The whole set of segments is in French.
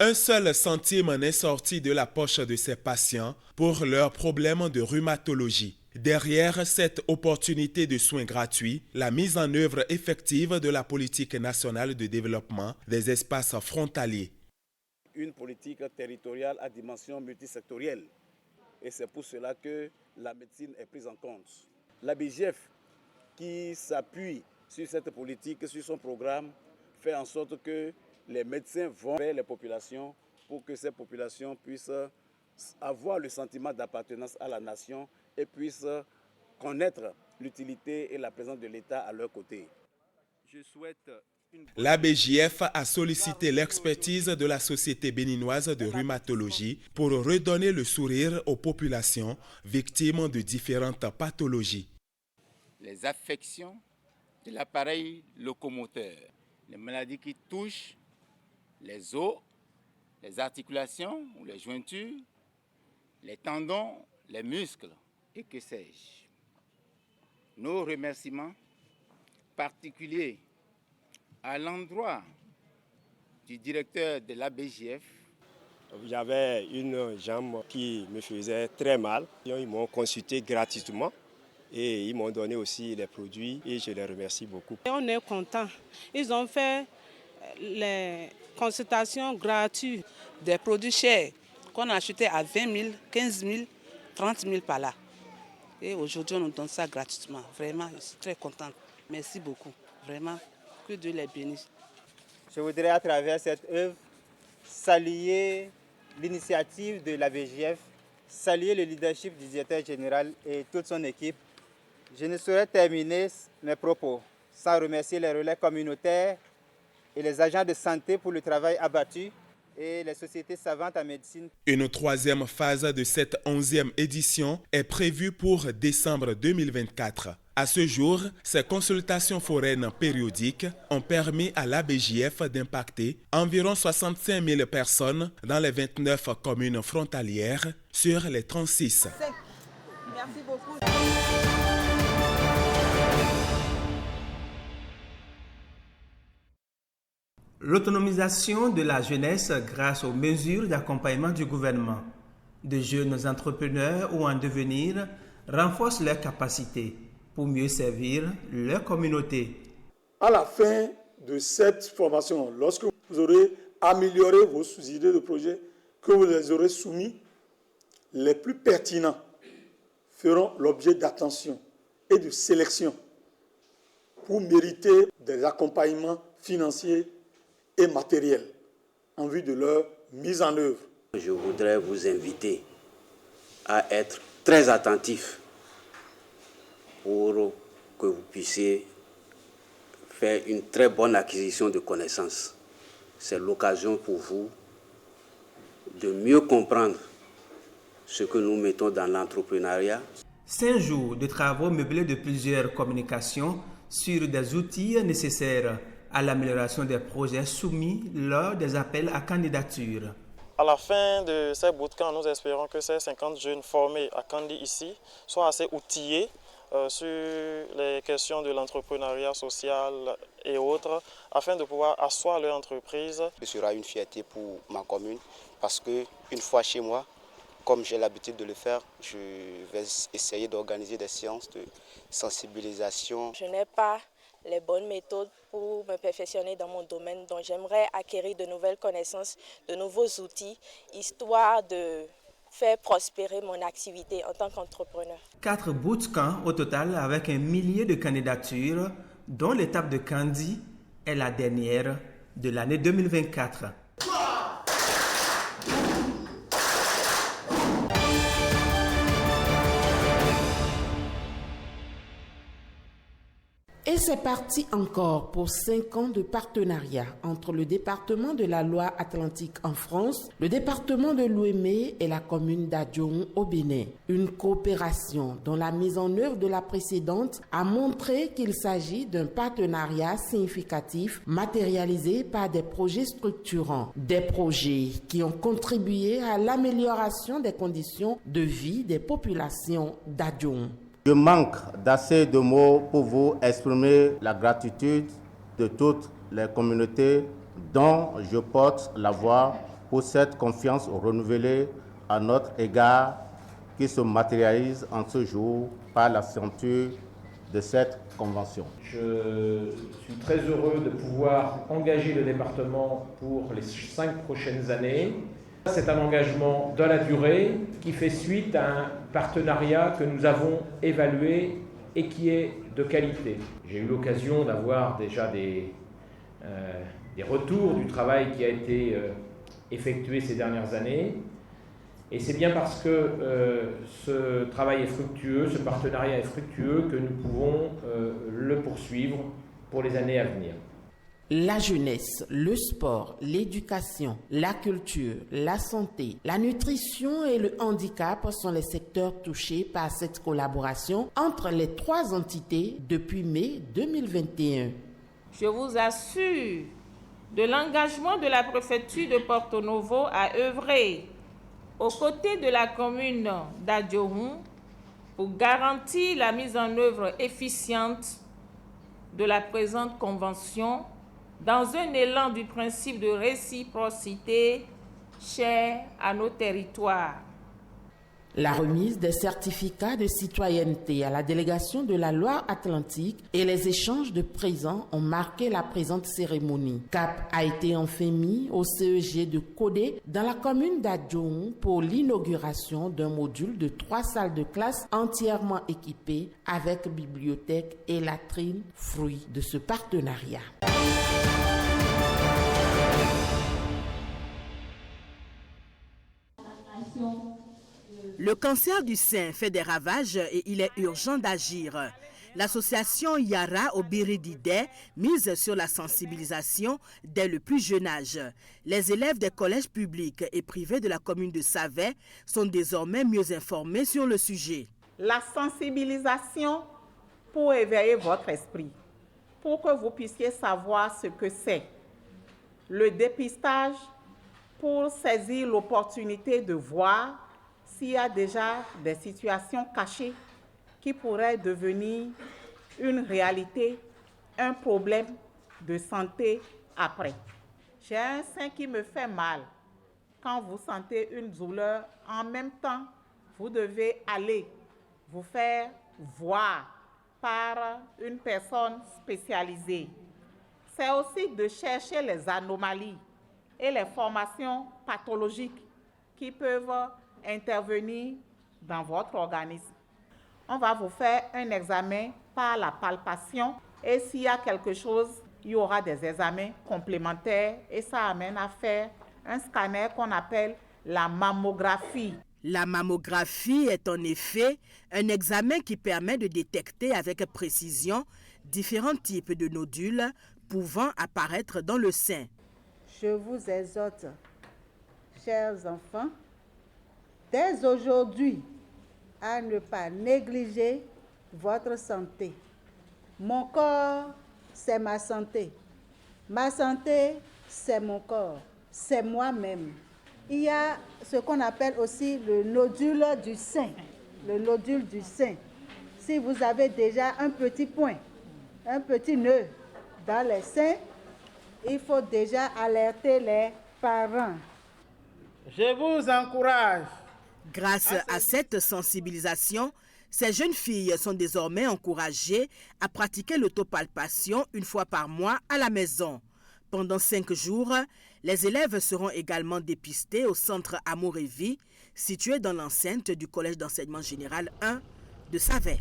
Un seul centime n'est sorti de la poche de ces patients pour leurs problèmes de rhumatologie. Derrière cette opportunité de soins gratuits, la mise en œuvre effective de la politique nationale de développement des espaces frontaliers. Une politique territoriale à dimension multisectorielle. Et c'est pour cela que la médecine est prise en compte. La BGF, qui s'appuie sur cette politique, sur son programme, fait en sorte que les médecins vont vers les populations pour que ces populations puissent avoir le sentiment d'appartenance à la nation et puissent connaître l'utilité et la présence de l'État à leur côté. La BJF a sollicité l'expertise de la Société béninoise de rhumatologie pour redonner le sourire aux populations victimes de différentes pathologies. Les affections de l'appareil locomoteur, les maladies qui touchent les os, les articulations ou les jointures, les tendons, les muscles et que sais-je. Nos remerciements particuliers à l'endroit du directeur de la BJF. J'avais une jambe qui me faisait très mal. Ils m'ont consulté gratuitement et ils m'ont donné aussi les produits et je les remercie beaucoup. On est content. Ils ont fait les consultations gratuites. Des produits chers qu'on achetait à 20 000, 15 000, 30 000 par là. Et aujourd'hui, on nous donne ça gratuitement. Vraiment, je suis très contente. Merci beaucoup. Vraiment, que Dieu les bénisse. Je voudrais à travers cette œuvre saluer l'initiative de la BGF, saluer le leadership du directeur général et toute son équipe. Je ne saurais terminer mes propos sans remercier les relais communautaires et les agents de santé pour le travail abattu et les sociétés savantes en médecine. Une troisième phase de cette 11e édition est prévue pour décembre 2024. À ce jour, ces consultations foraines périodiques ont permis à l'ABJF d'impacter environ 65 000 personnes dans les 29 communes frontalières sur les 36. Merci beaucoup. L'autonomisation de la jeunesse grâce aux mesures d'accompagnement du gouvernement. De jeunes entrepreneurs ou en devenir renforcent leurs capacités pour mieux servir leur communauté. À la fin de cette formation, lorsque vous aurez amélioré vos idées de projet, que vous les aurez soumis, les plus pertinents feront l'objet d'attention et de sélection pour mériter des accompagnements financiers et matériels en vue de leur mise en œuvre. Je voudrais vous inviter à être très attentifs pour que vous puissiez faire une très bonne acquisition de connaissances. C'est l'occasion pour vous de mieux comprendre ce que nous mettons dans l'entrepreneuriat. 5 jours de travaux meublés de plusieurs communications sur des outils nécessaires à l'amélioration des projets soumis lors des appels à candidature. À la fin de ces bootcamps, nous espérons que ces 50 jeunes formés à Kandi ici soient assez outillés sur les questions de l'entrepreneuriat social et autres, afin de pouvoir asseoir leur entreprise. Ce sera une fierté pour ma commune parce qu'une fois chez moi, comme j'ai l'habitude de le faire, je vais essayer d'organiser des séances de sensibilisation. Je n'ai pas les bonnes méthodes pour me perfectionner dans mon domaine, donc j'aimerais acquérir de nouvelles connaissances, de nouveaux outils, histoire de faire prospérer mon activité en tant qu'entrepreneur. 4 bootcamps au total avec 1 millier de candidatures, dont l'étape de Kandi est la dernière de l'année 2024. Et c'est parti encore pour 5 ans de partenariat entre le département de la Loire-Atlantique en France, le département de l'Ouémé et la commune d'Adjoum au Bénin. Une coopération dont la mise en œuvre de la précédente a montré qu'il s'agit d'un partenariat significatif matérialisé par des projets structurants. Des projets qui ont contribué à l'amélioration des conditions de vie des populations d'Adjoum. Je manque d'assez de mots pour vous exprimer la gratitude de toutes les communautés dont je porte la voix pour cette confiance renouvelée à notre égard qui se matérialise en ce jour par la signature de cette convention. Je suis très heureux de pouvoir engager le département pour les 5 prochaines années. C'est un engagement dans la durée qui fait suite à un partenariat que nous avons évalué et qui est de qualité. J'ai eu l'occasion d'avoir déjà des retours du travail qui a été effectué ces dernières années. Et c'est bien parce que ce travail est fructueux, ce partenariat est fructueux, que nous pouvons le poursuivre pour les années à venir. La jeunesse, le sport, l'éducation, la culture, la santé, la nutrition et le handicap sont les secteurs touchés par cette collaboration entre les 3 entités depuis mai 2021. Je vous assure de l'engagement de la préfecture de Porto Novo à œuvrer aux côtés de la commune d'Adjohun pour garantir la mise en œuvre efficiente de la présente convention dans un élan du principe de réciprocité cher à nos territoires. La remise des certificats de citoyenneté à la délégation de la Loire-Atlantique et les échanges de présents ont marqué la présente cérémonie. Cap a été enfin mis au CEG de Codé dans la commune d'Adjohun pour l'inauguration d'un module de 3 salles de classe entièrement équipées avec bibliothèque et latrines, fruit de ce partenariat. Le cancer du sein fait des ravages et il est urgent d'agir. L'association Yara Obiridide mise sur la sensibilisation dès le plus jeune âge. Les élèves des collèges publics et privés de la commune de Savet sont désormais mieux informés sur le sujet. La sensibilisation pour éveiller votre esprit, pour que vous puissiez savoir ce que c'est. Le dépistage pour saisir l'opportunité de voir s'il y a déjà des situations cachées qui pourraient devenir une réalité, un problème de santé après. J'ai un sein qui me fait mal. Quand vous sentez une douleur, en même temps, vous devez aller vous faire voir par une personne spécialisée. C'est aussi de chercher les anomalies et les formations pathologiques qui peuvent intervenir dans votre organisme. On va vous faire un examen par la palpation et s'il y a quelque chose, il y aura des examens complémentaires et ça amène à faire un scanner qu'on appelle la mammographie. La mammographie est en effet un examen qui permet de détecter avec précision différents types de nodules pouvant apparaître dans le sein. Je vous exhorte, chers enfants, dès aujourd'hui, à ne pas négliger votre santé. Mon corps, c'est ma santé. Ma santé, c'est mon corps. C'est moi-même. Il y a ce qu'on appelle aussi le nodule du sein. Le nodule du sein. Si vous avez déjà un petit point, un petit nœud dans les seins, il faut déjà alerter les parents. Je vous encourage. Grâce à cette sensibilisation, ces jeunes filles sont désormais encouragées à pratiquer l'autopalpation une fois par mois à la maison. Pendant 5 jours, les élèves seront également dépistés au centre Amour et Vie, situé dans l'enceinte du Collège d'enseignement général 1 de Savet.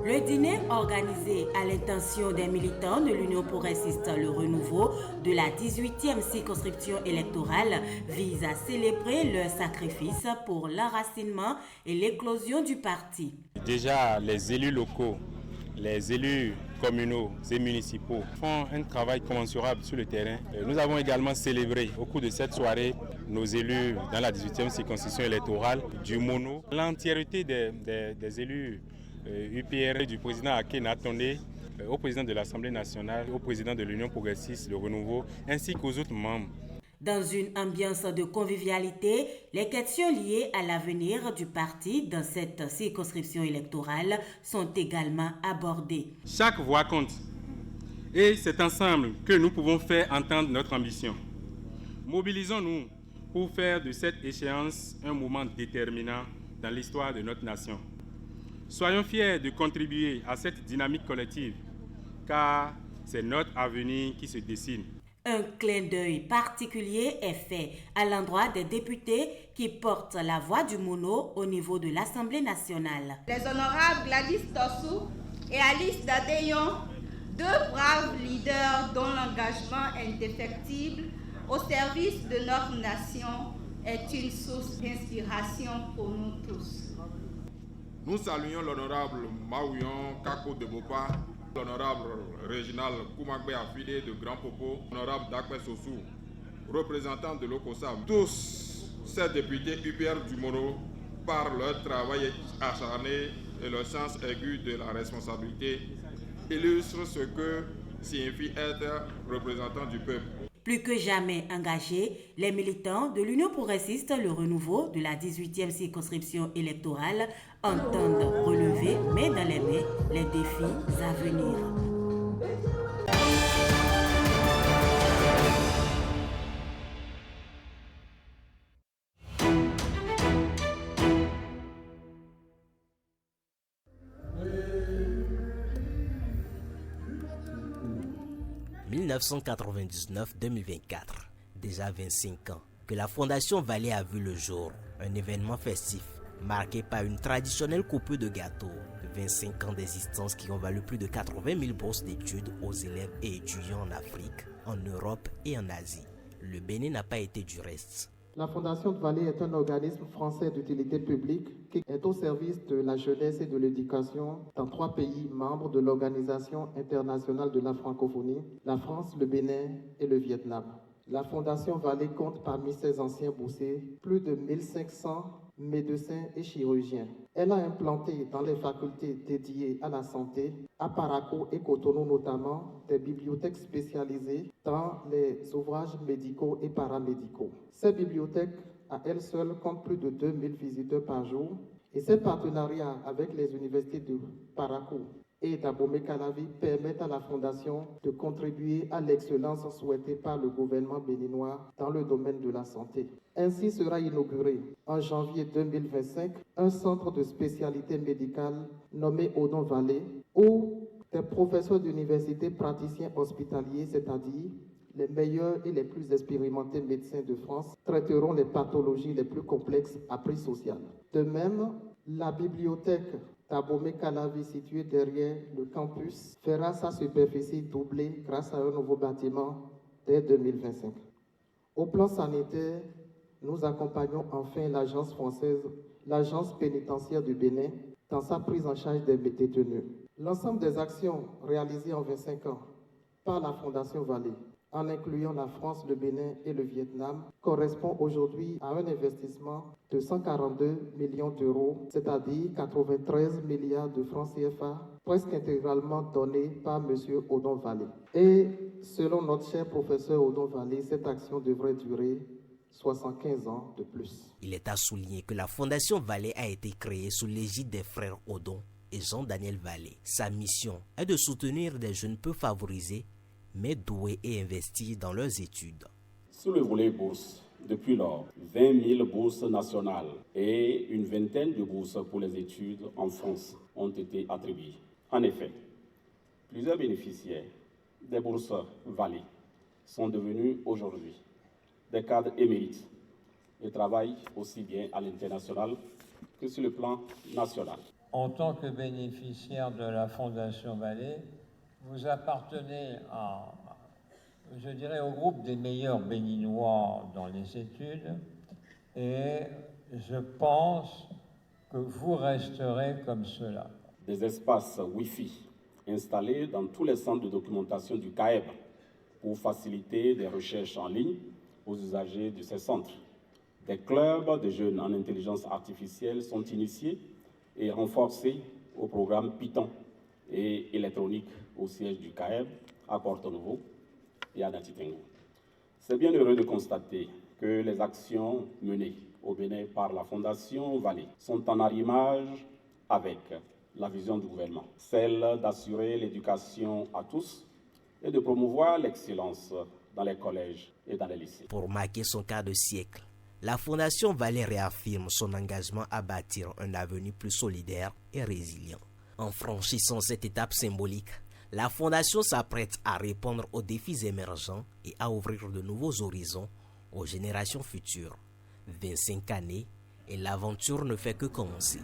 Le dîner organisé à l'intention des militants de l'Union progressiste Le Renouveau de la 18e circonscription électorale vise à célébrer leur sacrifice pour l'enracinement et l'éclosion du parti. Déjà, les élus locaux, les élus communaux et municipaux font un travail commensurable sur le terrain. Nous avons également célébré au cours de cette soirée nos élus dans la 18e circonscription électorale du Mono. L'entièreté des élus UPR, du président Ake Natonde, au président de l'Assemblée nationale, au président de l'Union progressiste, le Renouveau, ainsi qu'aux autres membres. Dans une ambiance de convivialité, les questions liées à l'avenir du parti dans cette circonscription électorale sont également abordées. Chaque voix compte et c'est ensemble que nous pouvons faire entendre notre ambition. Mobilisons-nous pour faire de cette échéance un moment déterminant dans l'histoire de notre nation. Soyons fiers de contribuer à cette dynamique collective, car c'est notre avenir qui se dessine. Un clin d'œil particulier est fait à l'endroit des députés qui portent la voix du Mono au niveau de l'Assemblée nationale. Les honorables Gladys Tossou et Alice Dadeyon, deux braves leaders dont l'engagement indéfectible au service de notre nation est une source d'inspiration pour nous tous. Nous saluons l'honorable Maouyon Kako de Bopa, l'honorable Réginal Koumagbe affilié de Grand Popo, l'honorable Dakwe Sossou, représentant de l'OCOSAM. Tous ces députés UPR du Mono, par leur travail acharné et leur sens aigu de la responsabilité, illustrent ce que signifie être représentant du peuple. Plus que jamais engagés, les militants de l'Union progressiste Le Renouveau de la 18e circonscription électorale entendent relever main dans les mains les défis à venir. « 1999-2024, déjà 25 ans, que la Fondation Vallée a vu le jour, un événement festif marqué par une traditionnelle coupe de gâteau, 25 ans d'existence qui ont valu plus de 80 000 bourses d'études aux élèves et étudiants en Afrique, en Europe et en Asie. Le Bénin n'a pas été du reste. La Fondation Vallée est un organisme français d'utilité publique qui est au service de la jeunesse et de l'éducation dans 3 pays membres de l'Organisation internationale de la francophonie, la France, le Bénin et le Vietnam. La Fondation Vallée compte parmi ses anciens boursiers plus de 1500 médecins et chirurgiens. Elle a implanté dans les facultés dédiées à la santé, à Parakou et Cotonou notamment, des bibliothèques spécialisées dans les ouvrages médicaux et paramédicaux. Ces bibliothèques, à elles seules, comptent plus de 2000 visiteurs par jour et ces partenariats avec les universités de Parakou et d'Abomey-Calavi permettent à la Fondation de contribuer à l'excellence souhaitée par le gouvernement béninois dans le domaine de la santé. Ainsi sera inauguré en janvier 2025 un centre de spécialité médicale nommé Odon Valley où des professeurs d'université praticiens hospitaliers, c'est-à-dire les meilleurs et les plus expérimentés médecins de France, traiteront les pathologies les plus complexes à prix social. De même, la bibliothèque d'Abomey-Calavi, située derrière le campus, fera sa superficie doubler grâce à un nouveau bâtiment dès 2025. Au plan sanitaire, nous accompagnons enfin l'agence française, l'agence pénitentiaire du Bénin, dans sa prise en charge des détenus. L'ensemble des actions réalisées en 25 ans par la Fondation Vallée, en incluant la France, le Bénin et le Vietnam, correspond aujourd'hui à un investissement de 142 millions d'euros, c'est-à-dire 93 milliards de francs CFA, presque intégralement donnés par M. Odon Vallée. Et selon notre cher professeur Odon Vallée, cette action devrait durer 75 ans de plus. Il est à souligner que la Fondation Vallée a été créée sous l'égide des frères Odon et Jean-Daniel Vallée. Sa mission est de soutenir des jeunes peu favorisés mais doués et investis dans leurs études. Sous le volet bourse, depuis lors, 20 000 bourses nationales et une vingtaine de bourses pour les études en France ont été attribuées. En effet, plusieurs bénéficiaires des bourses Vallée sont devenus aujourd'hui des cadres émérites et travaillent aussi bien à l'international que sur le plan national. En tant que bénéficiaire de la Fondation Vallée, vous appartenez je dirais, au groupe des meilleurs béninois dans les études et je pense que vous resterez comme cela. Des espaces Wi-Fi installés dans tous les centres de documentation du CAEB pour faciliter des recherches en ligne aux usagers de ces centres. Des clubs de jeunes en intelligence artificielle sont initiés et renforcés au programme Python et électronique au siège du CAEB à Porto Novo et à Natitengo. C'est bien heureux de constater que les actions menées au Bénin par la Fondation Vallée sont en arrimage avec la vision du gouvernement, celle d'assurer l'éducation à tous et de promouvoir l'excellence dans les collèges et dans les lycées. Pour marquer son quart de siècle, la Fondation Vallée réaffirme son engagement à bâtir un avenir plus solidaire et résilient. En franchissant cette étape symbolique, la Fondation s'apprête à répondre aux défis émergents et à ouvrir de nouveaux horizons aux générations futures. 25 années et l'aventure ne fait que commencer.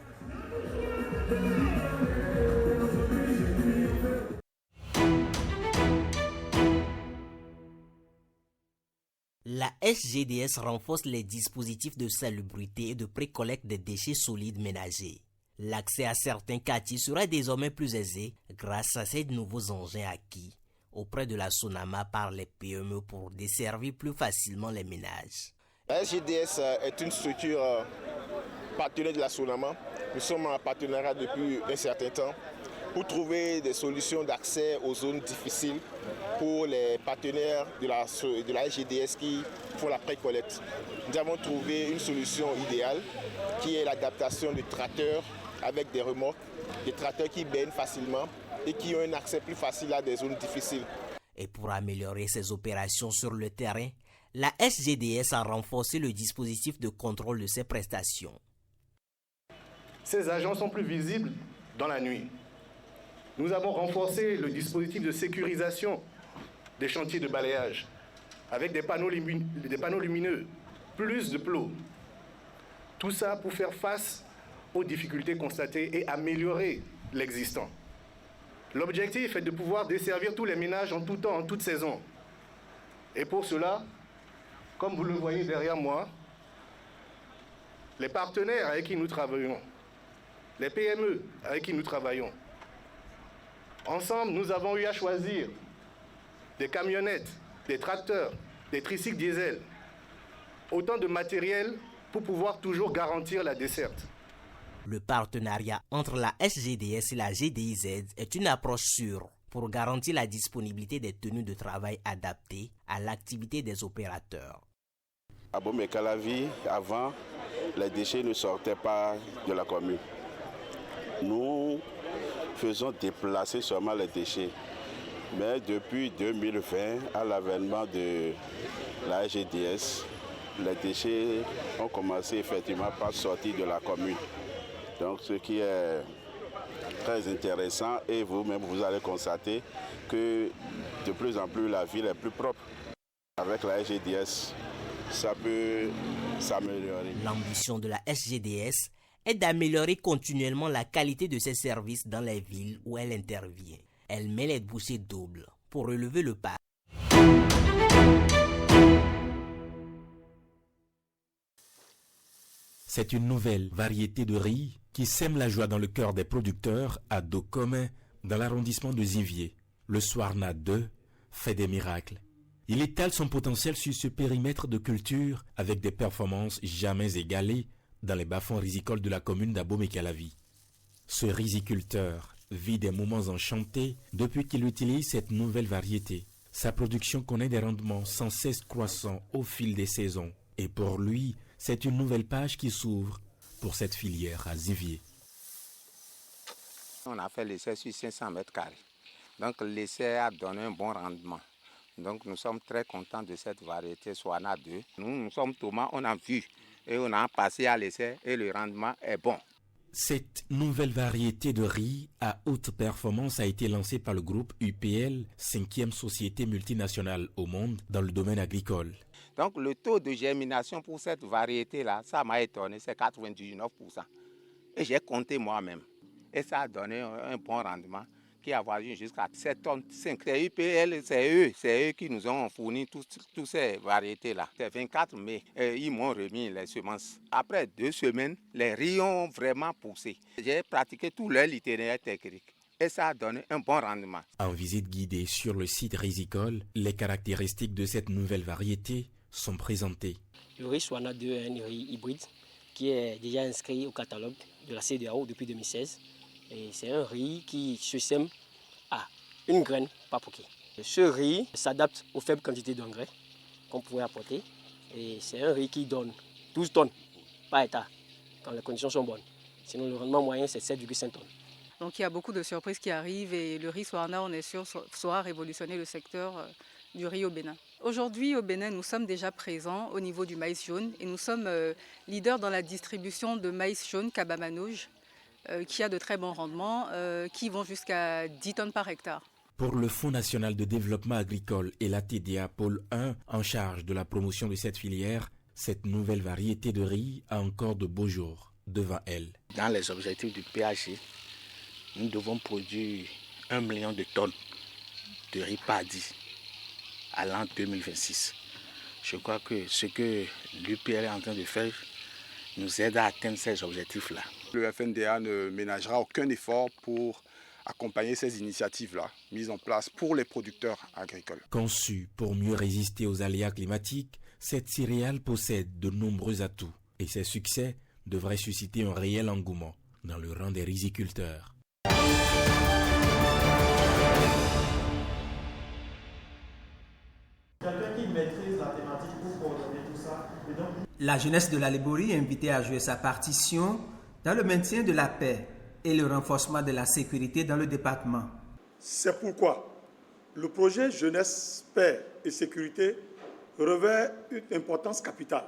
La SGDS renforce les dispositifs de salubrité et de précollecte des déchets solides ménagers. L'accès à certains quartiers sera désormais plus aisé grâce à ces nouveaux engins acquis auprès de la SONAMA par les PME pour desservir plus facilement les ménages. La SGDS est une structure partenaire de la SONAMA. Nous sommes en partenariat depuis un certain temps pour trouver des solutions d'accès aux zones difficiles pour les partenaires de la SGDS qui font la précollecte. Nous avons trouvé une solution idéale qui est l'adaptation de tracteurs avec des remorques, des tracteurs qui baignent facilement et qui ont un accès plus facile à des zones difficiles. Et pour améliorer ces opérations sur le terrain, la SGDS a renforcé le dispositif de contrôle de ses prestations. Ces agents sont plus visibles dans la nuit. Nous avons renforcé le dispositif de sécurisation des chantiers de balayage avec des panneaux lumineux, plus de plots. Tout ça pour faire face aux difficultés constatées et améliorer l'existant. L'objectif est de pouvoir desservir tous les ménages en tout temps, en toute saison. Et pour cela, comme vous le voyez derrière moi, les partenaires avec qui nous travaillons, les PME avec qui nous travaillons, ensemble, nous avons eu à choisir des camionnettes, des tracteurs, des tricycles diesel, autant de matériel pour pouvoir toujours garantir la desserte. Le partenariat entre la SGDS et la GDIZ est une approche sûre pour garantir la disponibilité des tenues de travail adaptées à l'activité des opérateurs. À Bomé-Calavi, avant, les déchets ne sortaient pas de la commune. Nous faisons déplacer seulement les déchets. Mais depuis 2020, à l'avènement de la GDS, les déchets ont commencé effectivement par sortir de la commune. Donc ce qui est très intéressant et vous-même vous allez constater que de plus en plus la ville est plus propre. Avec la SGDS, ça peut s'améliorer. L'ambition de la SGDS est d'améliorer continuellement la qualité de ses services dans les villes où elle intervient. Elle met les bouchées doubles pour relever le pas. C'est une nouvelle variété de riz qui sème la joie dans le cœur des producteurs à dos commun dans l'arrondissement de Zivier. Le Soarna 2 fait des miracles. Il étale son potentiel sur ce périmètre de culture avec des performances jamais égalées dans les bas-fonds rizicoles de la commune d'Abomey-Calavi. Ce riziculteur vit des moments enchantés depuis qu'il utilise cette nouvelle variété. Sa production connaît des rendements sans cesse croissants au fil des saisons. Et pour lui, c'est une nouvelle page qui s'ouvre pour cette filière à Zivier. On a fait l'essai sur 500 mètres carrés. Donc l'essai a donné un bon rendement. Donc nous sommes très contents de cette variété Soarna 2. Nous sommes Thomas, on a vu et on a passé à l'essai et le rendement est bon. Cette nouvelle variété de riz à haute performance a été lancée par le groupe UPL, 5e société multinationale au monde dans le domaine agricole. Donc le taux de germination pour cette variété-là, ça m'a étonné, c'est 99%. Et j'ai compté moi-même. Et ça a donné un bon rendement qui a valu jusqu'à 7 tonnes 5. C'est UPL, c'est eux qui nous ont fourni toutes ces variétés-là. C'est 24 mai, ils m'ont remis les semences. Après 2 semaines, les riz ont vraiment poussé. J'ai pratiqué tout leur itinéraire technique. Et ça a donné un bon rendement. En visite guidée sur le site rizicole, les caractéristiques de cette nouvelle variété sont présentées. Le riz Soarna 2 est un riz hybride qui est déjà inscrit au catalogue de la CEDEAO depuis 2016. Et c'est un riz qui se sème à une graine par bouquet. Ce riz s'adapte aux faibles quantités d'engrais qu'on pouvait apporter. Et c'est un riz qui donne 12 tonnes par hectare, quand les conditions sont bonnes. Sinon, le rendement moyen, c'est 7,5 tonnes. Donc il y a beaucoup de surprises qui arrivent et le riz Swarna, on est sûr, saura révolutionner le secteur du riz au Bénin. Aujourd'hui, au Bénin, nous sommes déjà présents au niveau du maïs jaune et nous sommes leaders dans la distribution de maïs jaune Kabamanouj, qui a de très bons rendements, qui vont jusqu'à 10 tonnes par hectare. Pour le Fonds national de développement agricole et la TDA Pôle 1 en charge de la promotion de cette filière, cette nouvelle variété de riz a encore de beaux jours devant elle. Dans les objectifs du PAG, nous devons produire 1 million de tonnes de riz paddy à l'an 2026. Je crois que ce que l'UPR est en train de faire nous aide à atteindre ces objectifs-là. Le FNDA ne ménagera aucun effort pour accompagner ces initiatives-là, mises en place pour les producteurs agricoles. Conçue pour mieux résister aux aléas climatiques, cette céréale possède de nombreux atouts et ses succès devraient susciter un réel engouement dans le rang des riziculteurs. Quelqu'un qui maîtrise la thématique pour coordonner tout ça. La jeunesse de la Liborie est invitée à jouer sa partition dans le maintien de la paix et le renforcement de la sécurité dans le département. C'est pourquoi le projet Jeunesse, Paix et Sécurité revêt une importance capitale.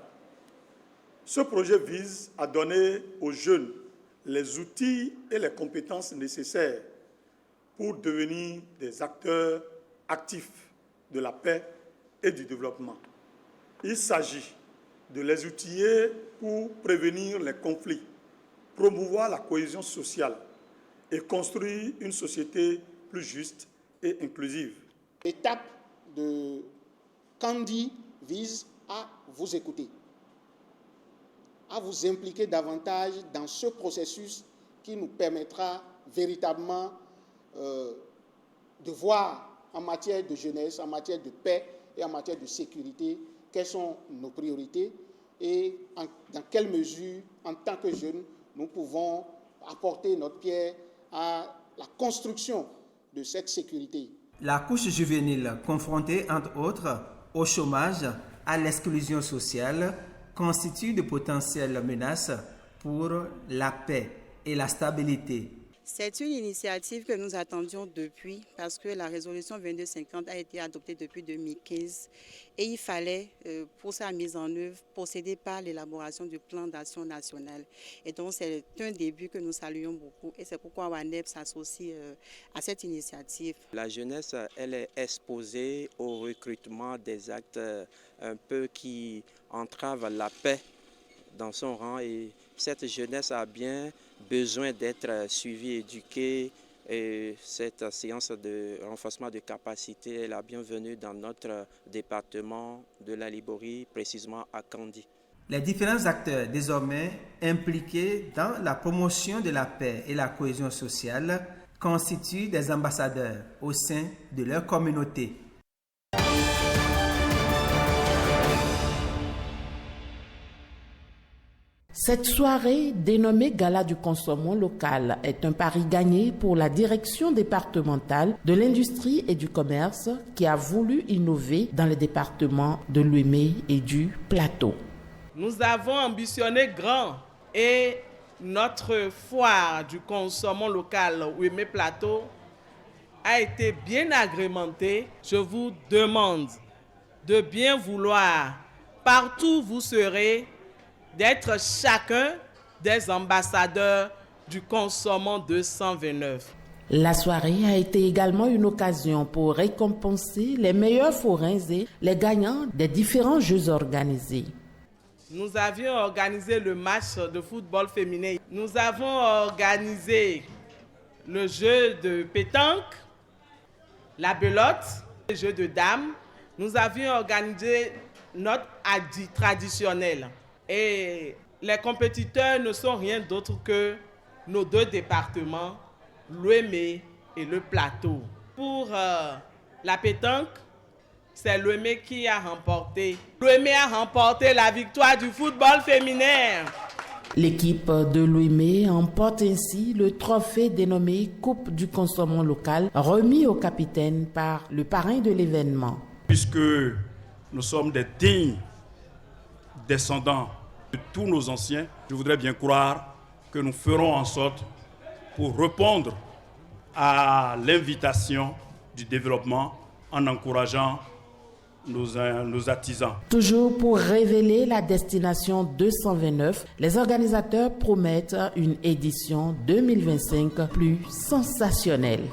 Ce projet vise à donner aux jeunes les outils et les compétences nécessaires pour devenir des acteurs actifs de la paix et du développement. Il s'agit de les outiller pour prévenir les conflits, promouvoir la cohésion sociale et construire une société plus juste et inclusive. L'étape de Kandi vise à vous écouter, à vous impliquer davantage dans ce processus qui nous permettra véritablement de voir en matière de jeunesse, en matière de paix et en matière de sécurité, quelles sont nos priorités et dans quelle mesure, en tant que jeunes, nous pouvons apporter notre pierre à la construction de cette sécurité. La couche juvénile, confrontée entre autres au chômage, à l'exclusion sociale, constitue de potentielles menaces pour la paix et la stabilité. C'est une initiative que nous attendions depuis parce que la résolution 2250 a été adoptée depuis 2015 et il fallait, pour sa mise en œuvre, procéder par l'élaboration du plan d'action national. Et donc c'est un début que nous saluons beaucoup et c'est pourquoi WANEP s'associe à cette initiative. La jeunesse, elle est exposée au recrutement des actes un peu qui entravent la paix dans son rang et cette jeunesse a bien besoin d'être suivie, éduquée et cette séance de renforcement de capacité est la bienvenue dans notre département de la Liborie, précisément à Kandi. Les différents acteurs désormais impliqués dans la promotion de la paix et la cohésion sociale constituent des ambassadeurs au sein de leur communauté. Cette soirée, dénommée Gala du consommant local, est un pari gagné pour la direction départementale de l'industrie et du commerce qui a voulu innover dans les départements de l'Ouémé et du Plateau. Nous avons ambitionné grand et notre foire du consommant local Ouémé Plateau a été bien agrémentée. Je vous demande de bien vouloir, partout où vous serez, d'être chacun des ambassadeurs du consommant 229. La soirée a été également une occasion pour récompenser les meilleurs forains et les gagnants des différents jeux organisés. Nous avions organisé le match de football féminin. Nous avons organisé le jeu de pétanque, la belote, le jeu de dames. Nous avions organisé notre adi traditionnel. Et les compétiteurs ne sont rien d'autre que nos deux départements, l'Ouémé et le Plateau. Pour la pétanque, c'est l'Ouémé qui a remporté. L'Ouémé a remporté la victoire du football féminin. L'équipe de l'Ouémé emporte ainsi le trophée dénommé Coupe du consommant local, remis au capitaine par le parrain de l'événement. Puisque Nous sommes des dignes descendants de tous nos anciens. Je voudrais bien croire que nous ferons en sorte pour répondre à l'invitation du développement en encourageant nos artisans. Toujours pour révéler la destination 229, les organisateurs promettent une édition 2025 plus sensationnelle.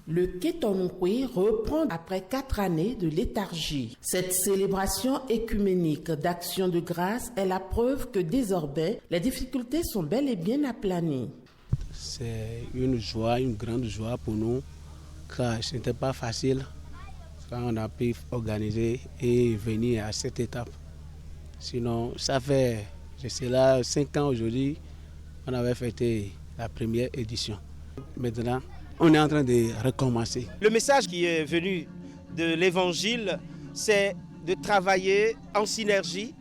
Le Kétonoué reprend après 4 années de léthargie. Cette célébration écuménique d'action de grâce est la preuve que désormais, les difficultés sont bel et bien aplanies. C'est une joie, une grande joie pour nous, car ce n'était pas facile quand on a pu organiser et venir à cette étape. Sinon, ça fait, je sais là, 5 ans aujourd'hui, on avait fêté la première édition. Maintenant, on est en train de recommencer. Le message qui est venu de l'Évangile, c'est de travailler en synergie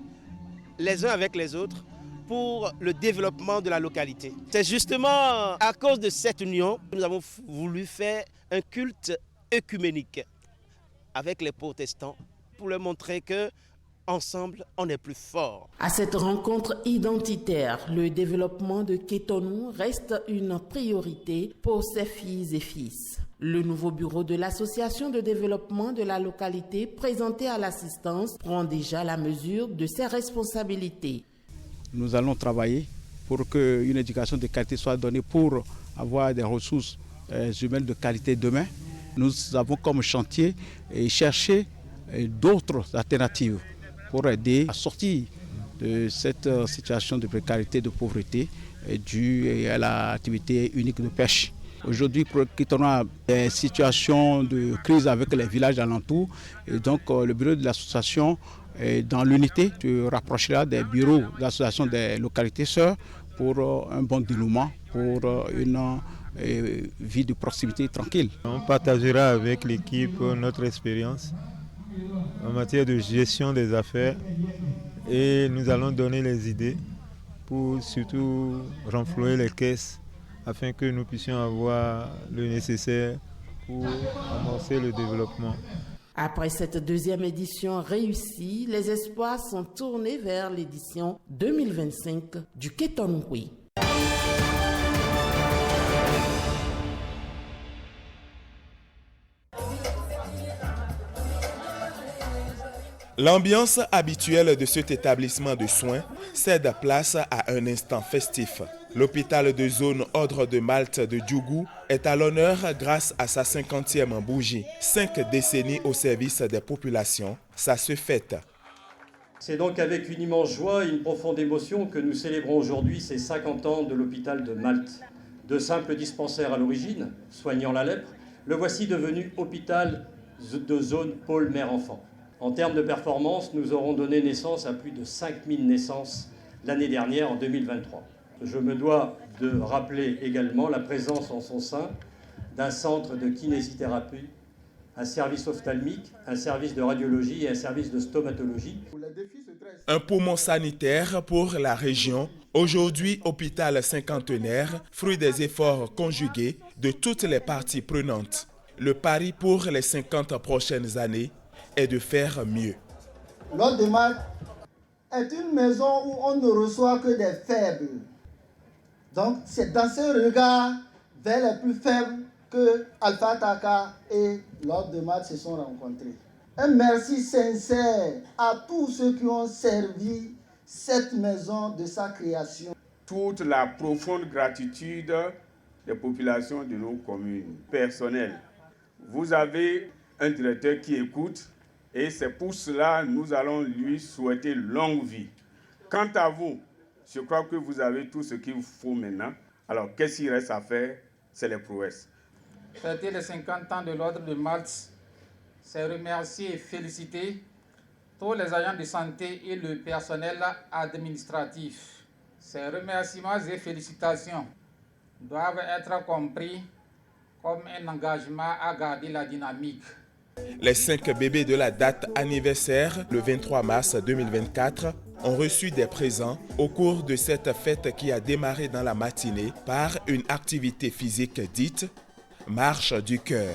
les uns avec les autres pour le développement de la localité. C'est justement à cause de cette union que nous avons voulu faire un culte œcuménique avec les protestants pour leur montrer que ensemble, on est plus fort. À cette rencontre identitaire, le développement de Kétonou reste une priorité pour ses filles et fils. Le nouveau bureau de l'association de développement de la localité présenté à l'assistance prend déjà la mesure de ses responsabilités. Nous allons travailler pour qu'une éducation de qualité soit donnée pour avoir des ressources humaines de qualité demain. Nous avons comme chantier chercher d'autres alternatives pour aider à sortir de cette situation de précarité, de pauvreté due à l'activité unique de pêche. Aujourd'hui, on a des situations de crise avec les villages alentours. Et donc, le bureau de l'association, dans l'unité, se rapprochera des bureaux de l'association des localités sœurs pour un bon dénouement, pour une vie de proximité tranquille. On partagera avec l'équipe notre expérience en matière de gestion des affaires et nous allons donner les idées pour surtout renflouer les caisses afin que nous puissions avoir le nécessaire pour amorcer le développement. Après cette deuxième édition réussie, les espoirs sont tournés vers l'édition 2025 du Kétonoué. L'ambiance habituelle de cet établissement de soins cède place à un instant festif. L'hôpital de zone Ordre de Malte de Djougou est à l'honneur grâce à sa 50e bougie. 5 décennies au service des populations, ça se fête. C'est donc avec une immense joie et une profonde émotion que nous célébrons aujourd'hui ces 50 ans de l'hôpital de Malte. De simple dispensaire à l'origine, soignant la lèpre, le voici devenu hôpital de zone pôle mère-enfant. En termes de performance, nous aurons donné naissance à plus de 5000 naissances l'année dernière, en 2023. Je me dois de rappeler également la présence en son sein d'un centre de kinésithérapie, un service ophtalmique, un service de radiologie et un service de stomatologie. Un poumon sanitaire pour la région, aujourd'hui hôpital cinquantenaire, fruit des efforts conjugués de toutes les parties prenantes. Le pari pour les 50 prochaines années est de faire mieux. L'Ordre de Malte est une maison où on ne reçoit que des faibles. Donc c'est dans ce regard vers les plus faibles que Alpha Taka et l'Ordre de Malte se sont rencontrés. Un merci sincère à tous ceux qui ont servi cette maison de sa création. Toute la profonde gratitude des populations de nos communes, personnelles. Vous avez un directeur qui écoute et c'est pour cela que nous allons lui souhaiter longue vie. Quant à vous, je crois que vous avez tout ce qu'il vous faut maintenant. Alors, qu'est-ce qu'il reste à faire? C'est les prouesses. Fêter les 50 ans de l'Ordre de Malte, c'est remercier et féliciter tous les agents de santé et le personnel administratif. Ces remerciements et félicitations doivent être compris comme un engagement à garder la dynamique. Les 5 bébés de la date anniversaire, le 23 mars 2024, ont reçu des présents au cours de cette fête qui a démarré dans la matinée par une activité physique dite « Marche du cœur ».